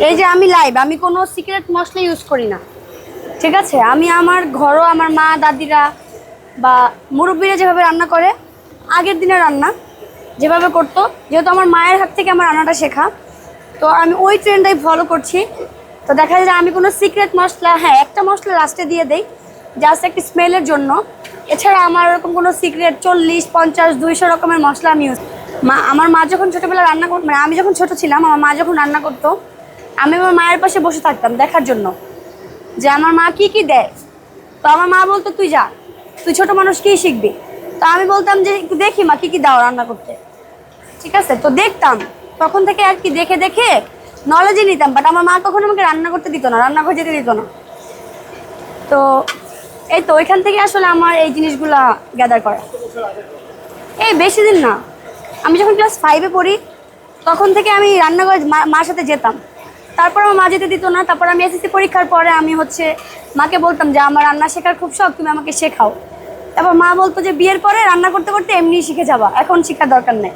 এই যে আমি লাইভ, আমি কোনো সিক্রেট মশলা ইউজ করি না, ঠিক আছে? আমি আমার ঘরও আমার মা দাদিরা বা মুরব্বীরা যেভাবে রান্না করে, আগের দিনের রান্না যেভাবে করতো, যেহেতু আমার মায়ের হাত থেকে আমার রান্নাটা শেখা, তো আমি ওই ট্রেন্ডটাই ফলো করছি। তো দেখা যায় যে আমি কোনো সিক্রেট মশলা, হ্যাঁ একটা মশলা লাস্টে দিয়ে দেই জাস্ট একটি স্মেলের জন্য। এছাড়া আমার ওরকম কোনো সিক্রেট 40, 50, 200 রকমের মশলা আমি ইউজ। আমার মা যখন ছোটোবেলা রান্না করতো, মানে আমি যখন ছোটো ছিলাম, আমার মা যখন রান্না করতো, আমি আমার মায়ের পাশে বসে থাকতাম দেখার জন্য যে আমার মা কি কি দেয়। তো আমার মা বলতো তুই যা, তুই ছোট মানুষ কি শিখবি। তো আমি বলতাম যে একটু দেখি মা কি কি দাও রান্না করতে, ঠিক আছে? তো দেখতাম, তখন থেকে আর কি দেখে দেখে নলেজে নিতাম। বাট আমার মা কখনো আমাকে রান্না করতে দিত না, রান্নাঘর যেতে দিত না। তো এই তো ওইখান থেকে আসলে আমার এই জিনিসগুলা গ্যাদার করা। এই বেশি দিন না, আমি যখন ক্লাস 5-এ পড়ি তখন থেকে আমি রান্নাঘরে মার সাথে যেতাম। তারপর আমার মা যেতে দিত না। তারপর আমি এসএসসি পরীক্ষার পরে আমি মাকে বলতাম যে আমার রান্না শেখার খুব শখ, তুমি আমাকে শেখাও। তারপর মা বলতো যে বিয়ের পরে রান্না করতে করতে এমনিই শিখে যাবা, এখন শেখার দরকার নেই।